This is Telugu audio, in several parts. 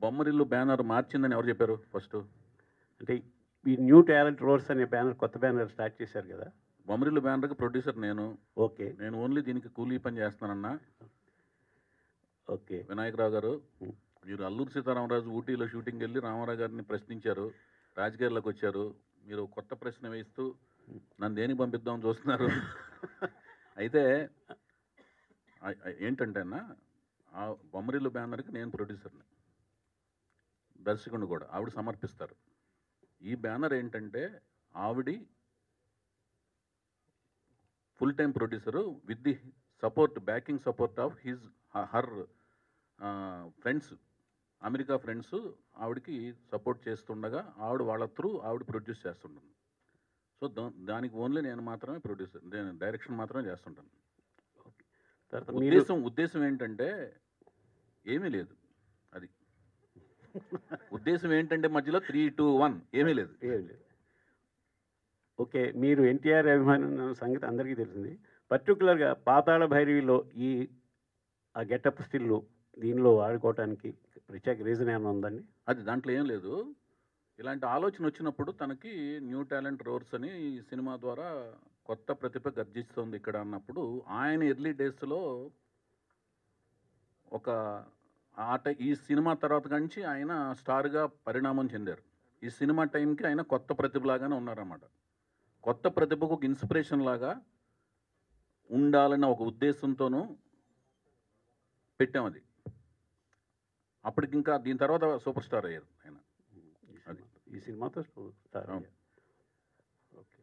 బొమ్మరిల్లు బ్యానర్ మార్చిందని ఎవరు చెప్పారు ఫస్ట్? అంటే ఈ న్యూ టాలెంట్ రోడ్స్ అనే బ్యానర్, కొత్త బ్యానర్ స్టార్ట్ చేశారు కదా. బొమ్మరిల్లు బ్యానర్కి ప్రొడ్యూసర్ నేను. ఓకే. నేను ఓన్లీ దీనికి కూలీ పని చేస్తున్నానన్నా. ఓకే. వినాయకరావు గారు, మీరు అల్లూరు సీతారామరాజు ఊటీలో షూటింగ్కి వెళ్ళి రామారావు గారిని ప్రశ్నించారు, రాజకీయాల్లోకి వచ్చారు. మీరు కొత్త ప్రశ్న వేస్తూ నన్ను దేనికి పంపిద్దామని చూస్తున్నారు. అయితే ఏంటంటే అన్న, ఆ బొమ్మరిల్లు బ్యానర్కి నేను ప్రొడ్యూసర్ని, దర్శకుడిని కూడా. ఆవిడ సమర్పిస్తారు. ఈ బ్యానర్ ఏంటంటే ఆవిడ full time producer with the support, backing support of her friends, America friends ఆవిడకి సపోర్ట్ చేస్తుండగా ఆవిడ వాళ్ళ త్రూ ఆవిడ ప్రొడ్యూస్ చేస్తుంటుంది. సో దానికి ఓన్లీ నేను మాత్రమే ప్రొడ్యూసర్, నేను డైరెక్షన్ మాత్రమే చేస్తుంటాను. ఉద్దేశం ఏంటంటే ఏమీ లేదు. అది ఉద్దేశం ఏంటంటే మధ్యలో 3, 2, 1 ఏమీ లేదు. ఓకే. మీరు ఎన్టీఆర్ అభిమానం సంగతి అందరికీ తెలిసింది. పర్టికులర్గా పాతాళ భైరవిలో ఆ గెటప్ స్టిల్లు దీనిలో వాడుకోవటానికి ప్రత్యేక రీజన్ ఏమైనా ఉందండి? అది దాంట్లో ఏం లేదు. ఇలాంటి ఆలోచన వచ్చినప్పుడు తనకి న్యూ టాలెంట్ రోర్స్ అని ఈ సినిమా ద్వారా కొత్త ప్రతిభ గర్జిస్తుంది ఇక్కడ అన్నప్పుడు, ఆయన ఎర్లీ డేస్లో ఒక ఈ సినిమా తర్వాత నుంచి ఆయన స్టార్గా పరిణామం చెందారు. ఈ సినిమా టైంకి ఆయన కొత్త ప్రతిభలాగానే ఉన్నారన్నమాట. కొత్త ప్రతిభకు ఒక ఇన్స్పిరేషన్ లాగా ఉండాలన్న ఒక ఉద్దేశంతోనూ పెట్టాం అది. అప్పటికి ఇంకా దీని తర్వాత సూపర్ స్టార్ అయ్యారు ఆయన. అది ఈ సినిమాతో స్టార్ అయ్యారు. ఓకే.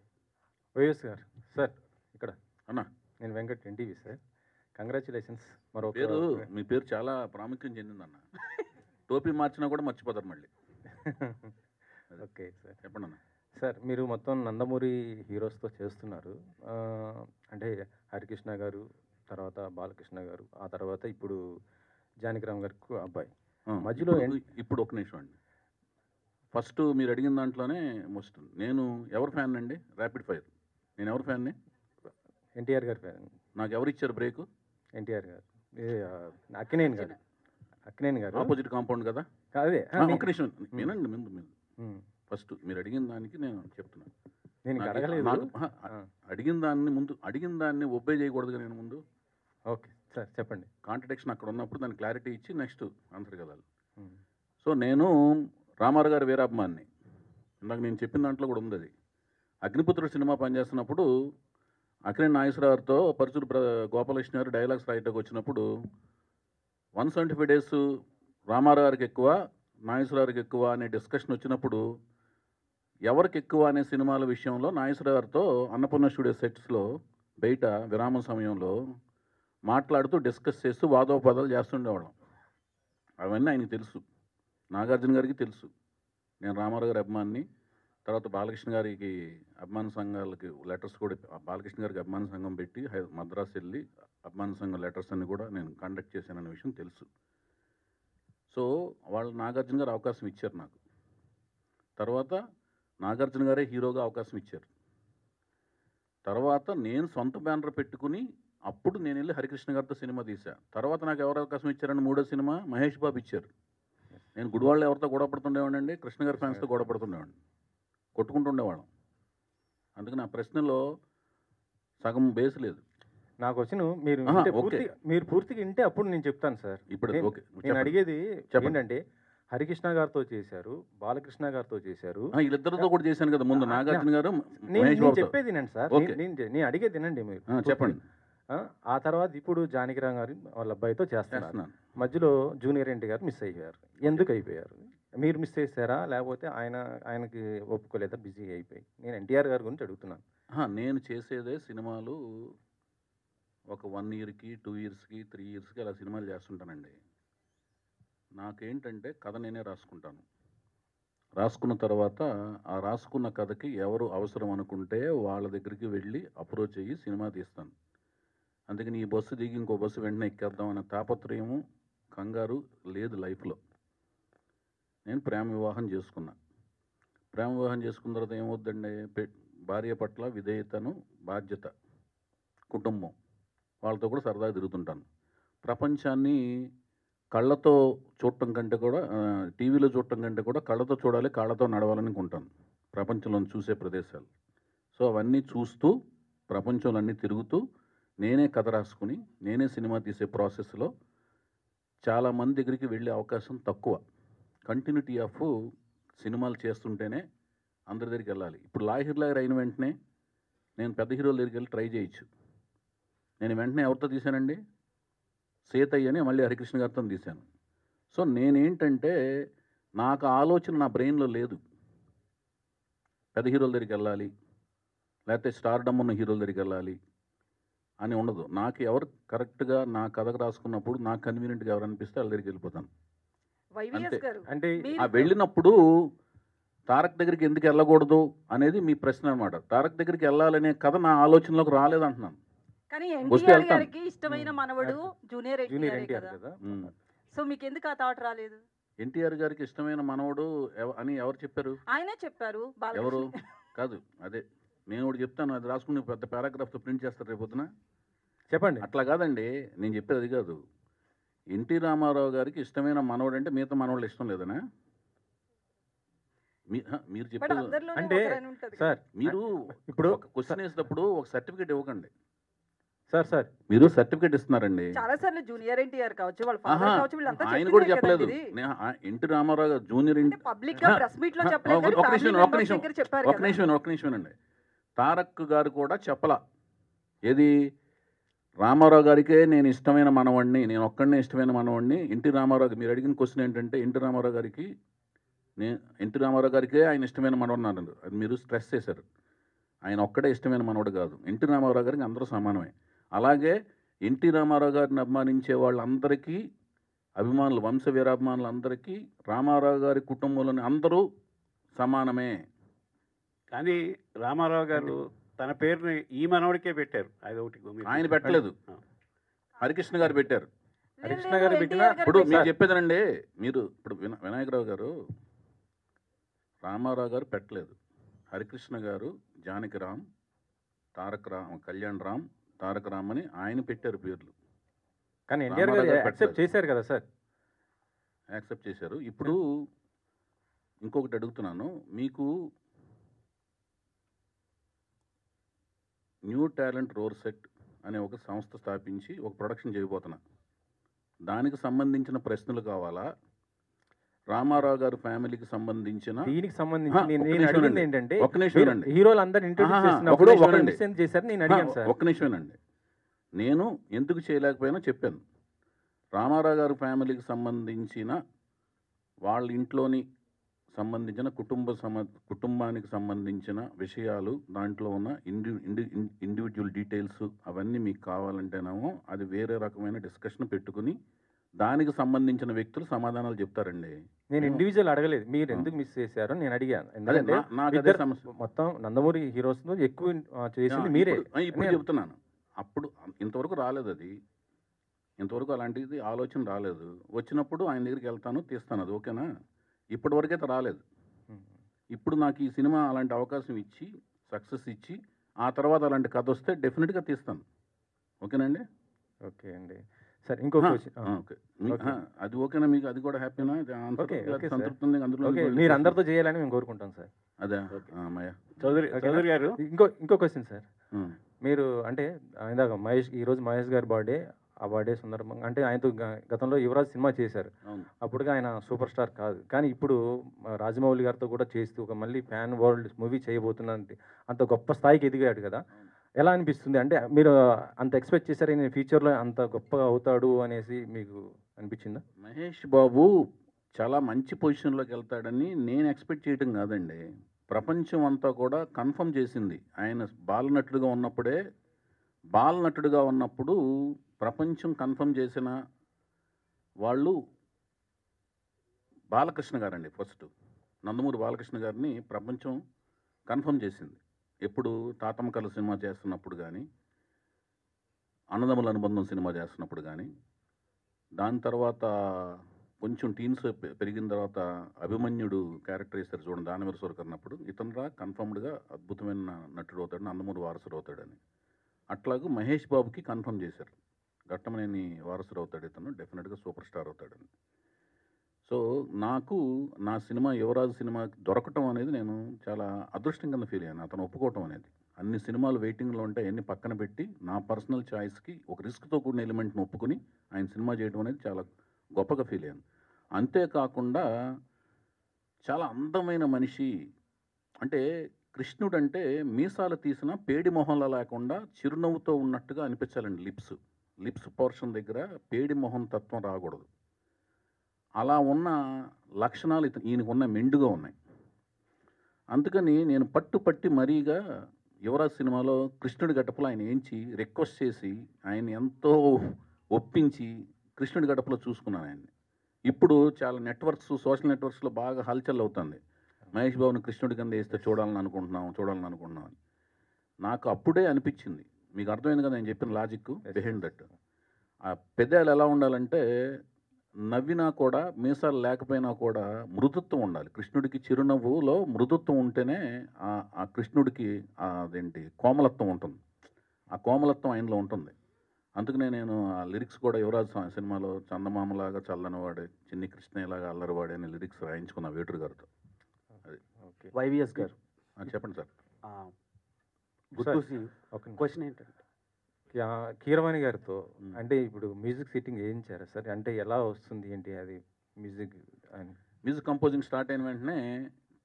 వైఎస్ గారు సార్, ఇక్కడ అన్న, నేను వెంకట్, ఎన్టీవీ సార్. కంగ్రాచులేషన్స్. మరో పేరు, మీ పేరు చాలా ప్రాముఖ్యం చెందిందన్న. టోపీ మార్చినా కూడా మర్చిపోతారు మళ్ళీ. ఓకే సార్, చెప్పండి అన్న. సార్, మీరు మొత్తం నందమూరి హీరోస్తో చేస్తున్నారు. అంటే హరికృష్ణ గారు, తర్వాత బాలకృష్ణ గారు, ఆ తర్వాత ఇప్పుడు జానకిరామ్ గారికి అబ్బాయి మధ్యలో ఇప్పుడు ఒక నిమిషం అండి. ఫస్ట్ మీరు అడిగిన దాంట్లోనే మోస్ట్ నేను ఎవరు ఫ్యాన్ అండి? Rapid fire. నేను ఎవరు ఫ్యాన్ని? ఎన్టీఆర్ గారి ఫ్యాన్. నాకు ఎవరు ఇచ్చారు బ్రేక్? ఎన్టీఆర్ గారు. అక్కినేని గారు. అక్కినేని గారు ఆపోజిట్ కాంపౌండ్ కదా. అదే ఒక నిమిషం వినండి. ముందు ఫస్ట్ మీరు అడిగిన దానికి నేను చెప్తున్నాను. నేను అడగలేదు. అడిగిన దాన్ని ఒబ్బే చేయకూడదుగా నేను ముందు. ఓకే సార్, చెప్పండి. కాంట్రడిక్షన్ అక్కడ ఉన్నప్పుడు దాన్ని క్లారిటీ ఇచ్చి నెక్స్ట్ ఆన్సర్ కదాలి. సో నేను రామారావు గారి వీరాభిమాన్ని. ఇందాక నేను చెప్పిన దాంట్లో కూడా ఉంది అది. అగ్నిపుత్రుడు సినిమా పనిచేస్తున్నప్పుడు అక్కినేని నాగేశ్వరరావుతో పరుచూరు గోపాలకృష్ణ గారు డైలాగ్స్ రాయటకు వచ్చినప్పుడు 175 days రామారావు గారికి ఎక్కువ, నాగేశ్వరరావుకి ఎక్కువ అనే డిస్కషన్ వచ్చినప్పుడు ఎవరికి ఎక్కువ అనే సినిమాల విషయంలో నాగేశ్వరరావు గారితో అన్నపూర్ణ స్టూడియో సెట్స్లో బయట విరామం సమయంలో మాట్లాడుతూ డిస్కస్ చేస్తూ వాదోపదాలు చేస్తుండేవాళ్ళం. అవన్నీ ఆయనకి తెలుసు, నాగార్జున గారికి తెలుసు. నేను రామారావు గారి అభిమాన్ని. తర్వాత బాలకృష్ణ గారికి అభిమాన సంఘాలకి లెటర్స్ కూడా, బాలకృష్ణ గారికి అభిమాన సంఘం పెట్టి మద్రాసు వెళ్ళి అభిమాన సంఘం లెటర్స్ అన్ని కూడా నేను కండక్ట్ చేశాననే విషయం తెలుసు. సో వాళ్ళు నాగార్జున గారు అవకాశం ఇచ్చారు నాకు. తర్వాత నాగార్జున గారే హీరోగా అవకాశం ఇచ్చారు. తర్వాత నేను సొంత బ్యానర్ పెట్టుకుని అప్పుడు నేను వెళ్ళి హరికృష్ణ గారితో సినిమా తీశా. తర్వాత నాకు ఎవరు అవకాశం ఇచ్చారని మూడో సినిమా మహేష్ బాబు ఇచ్చారు. నేను గుడివాళ్ళు ఎవరితో గొడవ పడుతుండేవాడిని అండి, కృష్ణ గారి ఫ్యాన్స్తో గొడవ పడుతుండేవాడిని, కొట్టుకుంటుండేవాళ్ళం. అందుకని ఆ ప్రశ్నలో సగం బేస్ లేదు. నాకు వచ్చిన మీరు పూర్తిగా వింటే అప్పుడు నేను చెప్తాను సార్. ఇప్పుడు నేను అడిగేది ఏంటంటే, హరికృష్ణ గారితో చేశారు, బాలకృష్ణ గారితో చేశారు, వీళ్ళిద్దరితో కూడా చేశాను కదా ముందు, నాగార్జున గారు. నేను చెప్పేది వినండి సార్, నేను అడిగేది వినండి మీరు. చెప్పండి. ఆ తర్వాత ఇప్పుడు జానకిరామ్ గారు వాళ్ళ అబ్బాయితో చేస్తున్నారు. మధ్యలో జూనియర్ ఎన్టీ గారు మిస్ అయ్యారు. ఎందుకు అయిపోయారు? మీరు మిస్ చేశారా, లేకపోతే ఆయనకి ఒప్పుకోలేదా, బిజీ అయిపోయి? నేను ఎన్టీఆర్ గారి గురించి అడుగుతున్నాను. నేను చేసేదే సినిమాలు ఒక 1 yearకి 2 yearsకి 3 yearsకి అలా సినిమాలు చేస్తుంటానండి. నాకేంటంటే కథ నేనే రాసుకుంటాను. రాసుకున్న తర్వాత ఆ రాసుకున్న కథకి ఎవరు అవసరం అనుకుంటే వాళ్ళ దగ్గరికి వెళ్ళి అప్రోచ్ అయ్యి సినిమా తీస్తాను. అందుకని ఈ బస్సు దిగి ఇంకో బస్సు వెంటనే ఎక్కేద్దాం అనే తాపత్రయము, కంగారు లేదు లైఫ్లో. నేను ప్రేమ వివాహం చేసుకున్నా. ప్రేమ వివాహం చేసుకున్న తర్వాత ఏమవుద్దండి, భార్య పట్ల విధేయతను, బాధ్యత, కుటుంబం, వాళ్ళతో కూడా సరదాగా తిరుగుతుంటాను. ప్రపంచాన్ని కళ్ళతో చూడటం కంటే కూడా టీవీలో చూడటం కంటే కూడా కళ్ళతో చూడాలి, కాళ్ళతో నడవాలని అనుకుంటాను ప్రపంచంలో చూసే ప్రదేశాలు. సో అవన్నీ చూస్తూ ప్రపంచంలో అన్నీ తిరుగుతూ నేనే కథ రాసుకుని నేనే సినిమా తీసే ప్రాసెస్లో చాలామంది దగ్గరికి వెళ్ళే అవకాశం తక్కువ. కంటిన్యూటీ ఆఫ్ సినిమాలు చేస్తుంటేనే అందరి దగ్గరికి వెళ్ళాలి. ఇప్పుడు లాహిర్లాగర్ అయిన వెంటనే నేను పెద్ద హీరోల దగ్గరికి వెళ్ళి ట్రై చేయొచ్చు. నేను వెంటనే ఎవరితో తీశానండి, సేతయ్య అని మళ్ళీ హరికృష్ణ గారితో తీశాను. సో నేనేంటంటే నాకు ఆలోచన నా బ్రెయిన్లో లేదు పెద్ద హీరోల దగ్గరికి వెళ్ళాలి లేకపోతే స్టార్డమ్ ఉన్న హీరోల దగ్గరికి వెళ్ళాలి అని ఉండదు. నాకు ఎవరు కరెక్ట్గా నా కథకు రాసుకున్నప్పుడు నాకు కన్వీనియంట్గా ఎవరు అనిపిస్తే వాళ్ళ దగ్గరికి వెళ్ళిపోతాను. వైవిఎస్ గారు అంటే ఆ వెళ్ళినప్పుడు తారక్ దగ్గరికి ఎందుకు వెళ్ళకూడదు అనేది మీ ప్రశ్న అనమాట. తారక్ దగ్గరికి వెళ్ళాలనే కథ నా ఆలోచనలోకి రాలేదంటున్నాను. కానీ వస్తే ఎన్టీఆర్ వెళ్తాను. గారికి ఇష్టమైన మనవడు జూనియర్ జూనియర్ ఎన్టీఆర్ ఎన్టీఆర్ కదా. కదా. సో మీకు ఎందుకు ఆ థాట్ రాలేదు? ఎన్టీఆర్ గారికి ఇష్టమైన మనవడు అని ఎవరు చెప్పారు? ఆయనే చెప్పారు. ఎవరు? బాలకృష్ణ కాదు, అదే నేను ఒకటి చెప్తాను, అది రాసుకుని పెద్ద పారాగ్రాఫ్తో ప్రింట్ చేస్తారు రేపొద్దున. చెప్పండి. అట్లా కాదండి, నేను చెప్పేది అది కాదు. ఎన్టీ రామారావు గారికి ఇష్టమైన మనవడు అంటే మిగతా మనవాళ్ళు ఇష్టం లేదనా? మీరు బట్ చెప్పేది అందరిలోనే అంటే ఒకరని ఉంటది కదా. సార్ మీరు ఇప్పుడు ఒక క్వశ్చన్ వేసినప్పుడు ఒక సర్టిఫికేట్ ఇవ్వకండి. సార్ మీరు సర్టిఫికేట్ ఇస్తున్నారండి. చాలా సార్లు జూనియర్ ఎన్టీఆర్ కావచ్చు, వాళ్ళ ఆహా, ఫాదర్ కావచ్చు, వీళ్ళంతా ఆయన కూడా చెప్పిందే చెప్పలేదు. కదండి ఇది. ఎన్టీ రామారావు గారు జూనియర్ అంటే పబ్లిక్ గా ప్రెస్ మీట్ లో చెప్పలేదు కానీ ఒక family నిమిషం members దగ్గర చెప్పారు ఒక కదా. నిమిషం అండి. తారక్ గారు కూడా చెప్పలా. ఏది రామారావు గారికే నేను ఇష్టమైన మనవాడిని, నేను ఒక్కడనే ఇష్టమైన మనవాడిని. ఎన్టీ రామారావు మీరు అడిగిన క్వశ్చన్ ఏంటంటే ఎన్టీ రామారావు గారికే ఆయన ఇష్టమైన మనవాడు అన్నారు. అది మీరు స్ట్రెస్ చేశారు. ఆయన ఒక్కడే ఇష్టమైన మనవాడు కాదు. ఎన్టీ రామారావు గారికి అందరూ సమానమే. అలాగే ఎన్టీ రామారావు గారిని అభిమానించే వాళ్ళందరికీ అభిమానులు, వంశ వీరాభిమానులందరికీ రామారావు గారి కుటుంబంలోని అందరూ సమానమే. కానీ రామారావు గారు తన పేరుని ఈ మనవడికే పెట్టారు. అది ఒకటి ఆయన పెట్టలేదు, హరికృష్ణ గారు పెట్టారు. లేదు, హరికృష్ణ లేదు, గారు ఎన్టీఆర్ పెట్టిన- గారు ఇప్పుడు మీరు పెట్టారు. చెప్పేదనండి, మీరు ఇప్పుడు వినాయకరావు గారు రామారావు గారు పెట్టలేదు. హరికృష్ణ గారు జానకిరామ్, కళ్యాణ్ రామ్, తారక రామ్ అని ఆయన పెట్టారు పేర్లు. కానీ ఎన్టీఆర్ గారు రామారావు గారు యాక్సెప్ట్ పెట్టలేదు. చేశారు కదా సార్. యాక్సెప్ట్ చేశారు. ఇప్పుడు ఇంకొకటి అడుగుతున్నాను, మీకు న్యూ టాలెంట్ రోర్ సెట్ అనే ఒక సంస్థ స్థాపించి ఒక ప్రొడక్షన్ చేయబోతున్నా. దానికి సంబంధించిన ప్రశ్నలు కావాలా, రామారావు గారి ఫ్యామిలీకి సంబంధించిన దీనికి సంబంధించి ఒక్క నేను నిమిషం అడిగింది అండి. ఏంటంటే ఒక్క నిమిషం మీరు అండి. హీరోలు అందరు ఇంట్రొడ్యూస్ ఆహా, చేసినప్పుడు ఒక్క నిమిషం ఒకరు అండి. మిస్ ఎందుకు చేశారు నేను అడిగాను సార్. ఒక్క నిమిషమేనండి. నేను ఎందుకు చేయలేకపోయినా చెప్పాను. రామారావు గారి ఫ్యామిలీకి సంబంధించిన వాళ్ళ ఇంట్లోని సంబంధించిన కుటుంబానికి సంబంధించిన విషయాలు, దాంట్లో ఉన్న ఇండివిజువల్ డీటెయిల్స్ అవన్నీ మీకు కావాలంటేనేమో అది వేరే రకమైన డిస్కషన్ పెట్టుకుని దానికి సంబంధించిన వ్యక్తులు సమాధానాలు చెప్తారండి. నేను ఇండివిజువల్ అడగలేదు, మీరు ఎందుకు మిస్ చేశారో నేను అడిగాను. అదే ఎందుకంటే నాకు అదే ఇద్దరు సమస్య. మొత్తం నందమూరి హీరోస్ ఎక్కువ చేసింది మీరే. ఇప్పుడు చెప్తున్నాను. అప్పుడు ఇంతవరకు రాలేదు అది, ఇంతవరకు అలాంటిది ఆలోచన రాలేదు. వచ్చినప్పుడు ఆయన దగ్గరికి వెళ్తాను, తీస్తాను, అది ఓకేనా? ఇప్పటి వరకైతే రాలేదు. ఇప్పుడు నాకు ఈ సినిమా అలాంటి అవకాశం ఇచ్చి సక్సెస్ ఇచ్చి ఆ తర్వాత అలాంటి కథ వస్తే డెఫినెట్గా తీస్తాను. ఓకేనండి? ఓకే అండి. సరే ఇంకో క్వశ్చన్. ఓకే, అది ఓకేనా మీకు? అది కూడా హ్యాపీనా? Okay, okay sir. సంతృప్తి అందులో ఓకే, మీరు అందరితో చేయాలని మేము కోరుకుంటాం సార్. అదే మాయా. చౌదరి గారు ఇంకో క్వశ్చన్ సార్. మీరు అంటే ఇందాక ఈరోజు మహేష్ గారి బర్త్డే, ఆ బర్త్డే సందర్భంగా అంటే ఆయనతో గతంలో యువరాజ్ సినిమా చేశారు. అవును. అప్పుడుగా ఆయన సూపర్ స్టార్ కాదు, కానీ ఇప్పుడు రాజమౌళి గారితో కూడా చేస్తూ ఒక మళ్ళీ ఫ్యాన్ వరల్డ్ మూవీ చేయబోతున్నంటే అంత గొప్ప స్థాయికి ఎదిగాడు కదా. ఎలా అనిపిస్తుంది? అంటే మీరు అంత ఎక్స్పెక్ట్ చేశారు నేను ఫ్యూచర్లో అంత గొప్పగా అవుతాడు అనేసి మీకు అనిపించిందా? మహేష్ బాబు చాలా మంచి పొజిషన్లోకి వెళ్తాడని నేను ఎక్స్పెక్ట్ చేయడం కాదండి, ప్రపంచం అంతా కూడా కన్ఫర్మ్ చేసింది. ఆయన బాలనటుడుగా ఉన్నప్పుడు ప్రపంచం కన్ఫర్మ్ చేసిన వాళ్ళు బాలకృష్ణ గారండి. ఫస్ట్ నందమూరి బాలకృష్ణ గారిని ప్రపంచం కన్ఫర్మ్ చేసింది. ఎప్పుడు తాతమ్మ కళ సినిమా చేస్తున్నప్పుడు కానీ, అన్నదమ్ముల అనుబంధం సినిమా చేస్తున్నప్పుడు కానీ, దాని తర్వాత కొంచెం టీన్స్ పెరిగిన తర్వాత అభిమన్యుడు క్యారెక్టర్ వేస్తారు చూడండి, దానవీర సూరకర్ణప్పుడు, ఇతనురా కన్ఫర్మ్డ్గా అద్భుతమైన నటుడు అవుతాడు, నందమూరి వారసుడు అవుతాడని. అట్లాగూ మహేష్ బాబుకి కన్ఫర్మ్ చేశారు. ఘట్టమనేని వారసుడు అవుతాడు ఇతను, డెఫినెట్గా సూపర్ స్టార్ అవుతాడని. సో నాకు నా సినిమా యువరాజు సినిమా దొరకటం అనేది నేను చాలా అదృష్టం కింద ఫీల్ అయ్యాను, అతను ఒప్పుకోవటం అనేది. అన్ని సినిమాలు వెయిటింగ్లో ఉంటాయి, అన్ని పక్కన పెట్టి నా పర్సనల్ చాయిస్కి ఒక రిస్క్తో కూడిన ఎలిమెంట్ని ఒప్పుకుని ఆయన సినిమా చేయడం అనేది చాలా గొప్పగా ఫీల్ అయ్యాను. అంతేకాకుండా చాలా అందమైన మనిషి, అంటే కృష్ణుడు అంటే మీసాలు తీసిన పేడి మొహంలా లేకుండా చిరునవ్వుతో ఉన్నట్టుగా అనిపించాలండి. లిప్స్ పోర్షన్ దగ్గర పేడి మొహం తత్వం రాకూడదు. అలా ఉన్న లక్షణాలు ఈయనకు ఉన్న మెండుగా ఉన్నాయి. అందుకని నేను పట్టి మరీగా యువరాజ్ సినిమాలో కృష్ణుడి గడపలో ఆయన ఏంచి రిక్వెస్ట్ చేసి ఆయన ఎంతో ఒప్పించి కృష్ణుడి గడపలో చూసుకున్నాను ఆయన్ని. ఇప్పుడు చాలా సోషల్ నెట్వర్క్స్లో బాగా హల్చల్ అవుతుంది. మహేష్ బాబుని కృష్ణుడి కింద వేస్తే చూడాలని అనుకుంటున్నాం అని. నాకు అప్పుడే అనిపించింది, మీకు అర్థమైంది కదా నేను చెప్పిన లాజిక్ బిహైండ్ దట్. ఆ పెదాలు ఎలా ఉండాలంటే నవ్వినా కూడా మీసాలు లేకపోయినా కూడా మృదుత్వం ఉండాలి. కృష్ణుడికి చిరునవ్వులో మృదుత్వం ఉంటేనే ఆ కృష్ణుడికి అదేంటి కోమలత్వం ఉంటుంది. ఆ కోమలత్వం ఆయనలో ఉంటుంది. అందుకనే నేను ఆ లిరిక్స్ కూడా యువరాజ్ సినిమాలో చందమామలాగా చల్లనివాడే, చిన్ని కృష్ణయ్యలాగా అల్లరివాడే అనే లిరిక్స్ రాయించుకున్నా వేటూరు గారితో. అది ఓకే. వైవిఎస్ గారు చెప్పండి సార్. క్వశ్చన్ ఏంటంటే కీరవాణి గారితో అంటే ఇప్పుడు మ్యూజిక్ సిట్టింగ్ వేయించారా సార్? అంటే ఎలా వస్తుంది ఏంటి అది మ్యూజిక్ కంపోజింగ్ స్టార్ట్ అయిన వెంటనే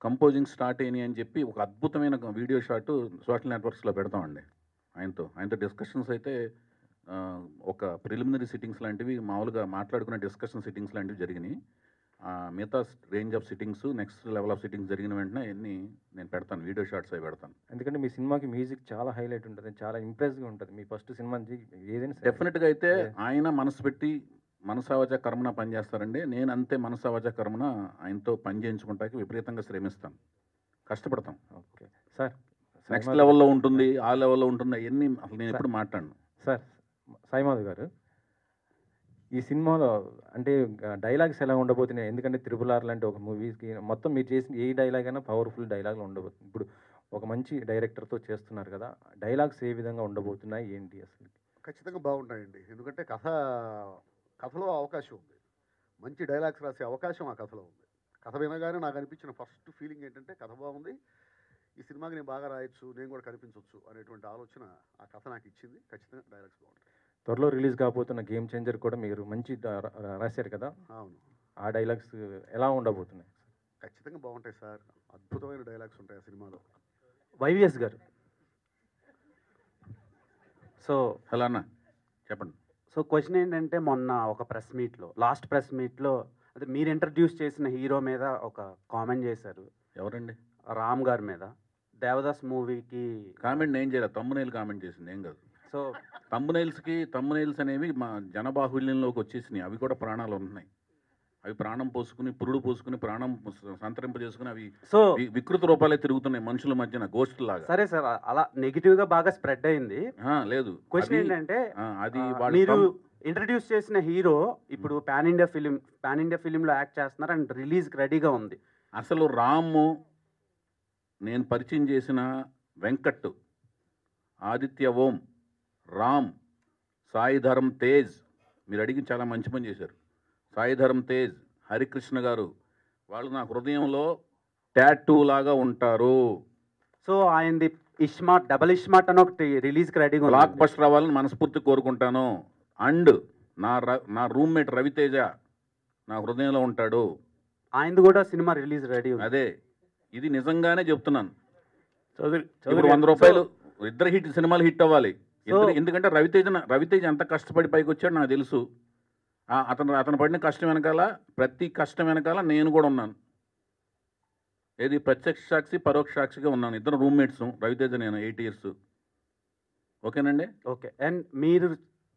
కంపోజింగ్ స్టార్ట్ అయినాయి అని చెప్పి ఒక అద్భుతమైన వీడియో షాట్ సోషల్ నెట్వర్క్స్లో పెడతామండి. ఆయనతో డిస్కషన్స్ అయితే ఒక ప్రిలిమినరీ సిట్టింగ్స్ లాంటివి మామూలుగా మాట్లాడుకునే డిస్కషన్ సిట్టింగ్స్ లాంటివి జరిగినాయి. మిగతా range of sittings, next level of sittings జరిగిన వెంటనే అన్నీ నేను పెడతాను, వీడియో షాట్స్ అవి పెడతాను. ఎందుకంటే మీ సినిమాకి మ్యూజిక్ చాలా హైలైట్ ఉంటుంది, చాలా ఇంప్రెస్గా ఉంటుంది. మీ ఫస్ట్ సినిమా ఏదైనా డెఫినెట్గా అయితే ఆయన మనసు పెట్టి మనసావచ కర్మన పనిచేస్తారండి. నేను అంతే మనసావచ కర్మన ఆయనతో పని చేయించుకుంటాకి విపరీతంగా శ్రమిస్తాను, కష్టపడతాం. Okay sir. నెక్స్ట్ లెవెల్లో ఉంటుంది, ఆ లెవెల్లో ఉంటుంది, అవన్నీ అసలు నేను ఎప్పుడు మాట్లాడను. సార్ సాయిమాధవ్ గారు, ఈ సినిమాలో అంటే డైలాగ్స్ ఎలా ఉండబోతున్నాయి? ఎందుకంటే RRR లాంటి ఒక మూవీస్కి మొత్తం మీరు చేసిన ఏ డైలాగ్ అయినా పవర్ఫుల్ డైలాగ్లు ఉండబోతుంది. ఇప్పుడు ఒక మంచి డైరెక్టర్తో చేస్తున్నారు కదా, డైలాగ్స్ ఏ విధంగా ఉండబోతున్నాయి ఏంటి అసలు? ఖచ్చితంగా బాగుంటాయండి. ఎందుకంటే కథలో అవకాశం ఉంది, మంచి డైలాగ్స్ రాసే అవకాశం ఆ కథలో ఉంది. కథ వినగానే నాకు అనిపించిన ఫస్ట్ ఫీలింగ్ ఏంటంటే కథ బాగుంది, ఈ సినిమాకి నేను బాగా రాయొచ్చు, నేను కూడా కనిపించవచ్చు అనేటువంటి ఆలోచన ఆ కథ నాకు ఇచ్చింది. ఖచ్చితంగా డైలాగ్స్ బాగుంటాయి. త్వరలో రిలీజ్ కాబోతున్న గేమ్ చేంజర్ కూడా మీరు మంచి రాశారు కదా, అవును. ఆ డైలాగ్స్ ఎలా ఉండబోతున్నాయి? ఖచ్చితంగా బాగుంటాయి సార్, అద్భుతమైన డైలాగ్స్ ఉంటాయి ఆ సినిమాలో. వైవిఎస్ గారు, సో హలో అన్న చెప్పండి. సో క్వశ్చన్ ఏంటంటే మొన్న ఒక లాస్ట్ ప్రెస్ మీట్లో అదే మీరు ఇంట్రడ్యూస్ చేసిన హీరో మీద ఒక కామెంట్ చేశారు. ఎవరండి? రామ్ గారి మీద. దేవదాస్ మూవీకి కామెంట్ నేను చేయలేదు, తమ్మునేలు కామెంట్ చేసింది, ఏం కాదు. సో తమ్మునేల్స్ అనేవి మా జనబాహుల్యంలోకి వచ్చేసినాయి. అవి కూడా ప్రాణాలు ఉన్నాయి. అవి ప్రాణం పోసుకుని, పురుడు పోసుకుని, ప్రాణం సంతరింపజేసుకుని అవి సో వికృత రూపాలే తిరుగుతున్నాయి మనుషుల మధ్యన, గోస్ట్ లాగా. సరే సార్, అలా నెగిటివ్గా బాగా స్ప్రెడ్ అయింది. లేదు, క్వశ్చన్ ఏంటంటే అది మీరు ఇంట్రడ్యూస్ చేసిన హీరో ఇప్పుడు పాన్ ఇండియా ఫిలింలో యాక్ట్ చేస్తున్నారు అండ్ రిలీజ్కి రెడీగా ఉంది. అసలు రాము, నేను పరిచయం చేసిన వెంకట్, ఆదిత్య ఓం, రామ్, సాయి ధరమ్ తేజ్, మీరు అడిగి చాలా మంచి పని చేశారు. సాయి ధరమ్ తేజ్, హరికృష్ణ గారు, వాళ్ళు నా హృదయంలో టాటూ లాగా ఉంటారు. సో ఆయనది డబల్ ఇస్మార్ట్ అని ఒకటి రిలీజ్కి రెడీగా బ్లాక్ బస్టర్ అవ్వాలని మనస్ఫూర్తి కోరుకుంటాను. అండ్ నా రూమ్మేట్ రవితేజ నా హృదయంలో ఉంటాడు. ఆయనది కూడా సినిమా రిలీజ్ రెడీ. అదే, ఇది నిజంగానే చెప్తున్నాను. చౌదరి ఇప్పుడు 100 రూపాయలు ఇద్దరు సినిమాలు హిట్ అవ్వాలి. ఎందుకంటే రవితేజ ఎంత కష్టపడి పైకి వచ్చాడు నాకు తెలుసు. అతను పడిన కష్టం వెనకాల, ప్రతి కష్టం వెనకాల నేను కూడా ఉన్నాను. ఏది ప్రత్యక్ష సాక్షి, పరోక్ష సాక్షిగా ఉన్నాను. ఇద్దరు రూమ్మేట్స్, రవితేజ నేను 8 years. ఓకేనండి. ఓకే. అండ్ మీరు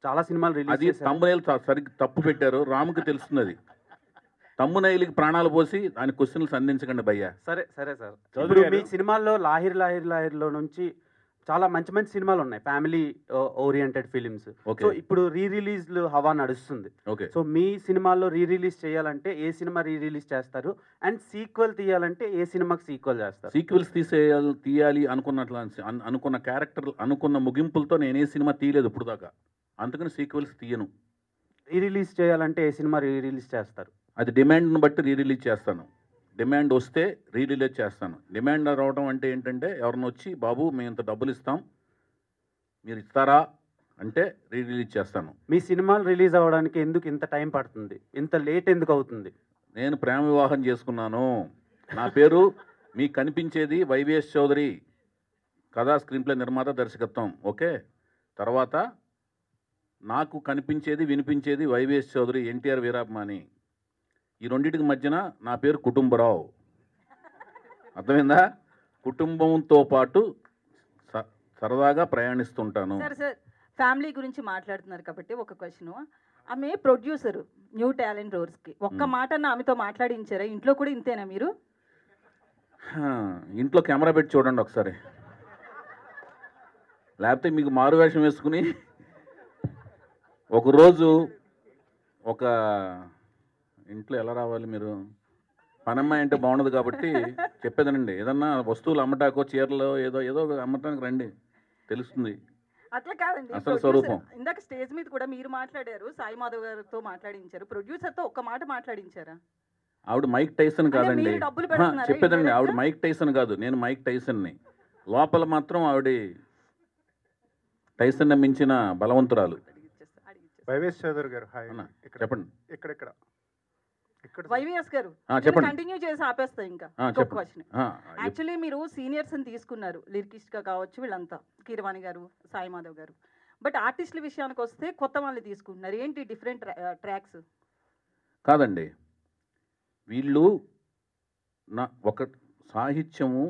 చాలా సినిమాలు రిలీజ్ అది తమ్మునేలు సరిగ్గా తప్పు పెట్టారు, రాముకి తెలుస్తుంది. అది తమ్మునేలికి ప్రాణాలు పోసి దాని క్వశ్చన్లు సంధించకండి భయ్యా. సరే సార్, ఇప్పుడు మీ సినిమాల్లో లాహిర్లో నుంచి చాలా మంచి సినిమాలు ఉన్నాయి, ఫ్యామిలీ ఓరియంటెడ్ ఫిలిమ్స్. సో ఇప్పుడు రిలీజ్లు హవా నడుస్తుంది. సో మీ సినిమాల్లో రిలీజ్ చేయాలంటే ఏ సినిమా రిలీజ్ చేస్తారు? అండ్ సీక్వెల్ తీయాలంటే ఏ సినిమాకి సీక్వెల్ చేస్తారు? సీక్వెల్స్ తీయాలి అనుకున్న క్యారెక్టర్, అనుకున్న ముగింపులతో నేను ఏ సినిమా తీయలేదు ఇప్పుడు దాకా. అందుకని సీక్వెల్స్ తీయను. రీ రిలీజ్ చేయాలంటే ఏ సినిమా రీ రిలీజ్ చేస్తారు? అది డిమాండ్ని బట్టి రీ రిలీజ్ చేస్తాను. డిమాండ్ వస్తే రీ రిలీజ్ చేస్తాను. డిమాండ్ రావడం అంటే ఏంటంటే ఎవరిని వచ్చి బాబు మేము ఇంత డబ్బులు ఇస్తాం మీరు ఇస్తారా అంటే రీ రిలీజ్ చేస్తాను. మీ సినిమాలు రిలీజ్ అవ్వడానికి ఎందుకు ఇంత టైం పడుతుంది? ఇంత లేట్ ఎందుకు అవుతుంది? నేను ప్రేమ వివాహం చేసుకున్నాను. నా పేరు మీకు కనిపించేది వైవిఎస్ చౌదరి, కథా స్క్రీన్ ప్లే నిర్మాత దర్శకత్వం. ఓకే, తర్వాత నాకు కనిపించేది వినిపించేది వైవిఎస్ చౌదరి, ఎన్టీఆర్ వీరాభిమాని. ఈ రెండింటికి మధ్యన నా పేరు కుటుంబరావు. అర్థమైందా? కుటుంబంతో పాటు సరదాగా ప్రయాణిస్తుంటాను. సార్ ఫ్యామిలీ గురించి మాట్లాడుతున్నారు కాబట్టి ఒక క్వశ్చన్. ఆమె ప్రొడ్యూసర్ న్యూ టాలెంట్ రోర్స్కి ఒక్క మాట ఆమెతో మాట్లాడించారా? ఇంట్లో కూడా ఇంతేనా మీరు? ఇంట్లో కెమెరా పెట్టి చూడండి ఒకసారి, లేకపోతే మీకు మారు వేషం వేసుకుని ఒకరోజు ఒక ఇంట్లో ఎలా రావాలి మీరు? పనమ్మాయి అంటే బాగుండదు కాబట్టి చెప్పేదనండి. ఏదన్నా వస్తువులు అమ్మటాకో చీరలో ఏదో ఏదో అమ్మటానికి రండి, తెలుస్తుంది అట్లా కాదండి. అసలు స్వరూపం. ఇందాక స్టేజ్ మీద కూడా మీరు మాట్లాడారు, సాయి మాధవ్ గారితో మాట్లాడించారు, ప్రొడ్యూసర్తో ఒక్క మాట మాట్లాడించారా? ఆవిడ మైక్ టైసన్ కాదండి. డబ్బులు పెడుతున్నారా? చెప్పేదండి, ఆవిడ మైక్ టైసన్ కాదు, నేను మైక్ టైసన్ని. లోపల మాత్రం ఆవిడ టైసన్ మించిన బలవంతురాలు. వైవిఎస్ చౌదరి గారు హాయ్. చెప్పండి. ఇక్కడ వైవిఎస్ గారు చెప్పండి. కంటిన్యూ చేసి ఆపేస్తా. ఇంకా క్వశ్చన్. యాక్చువల్లీ మీరు సీనియర్స్ ని తీసుకున్నారు, లిరికిస్ట్ గా కావచ్చు వీళ్ళంతా, కీరవాణి గారు, సాయి మాధవ్ గారు. బట్ ఆర్టిస్టుల విషయానికి వస్తే కొత్త వాళ్ళని తీసుకుంటున్నారు. ఏంటి డిఫరెంట్ ట్రాక్స్? కాదండి, వీళ్ళు ఒక సాహిత్యము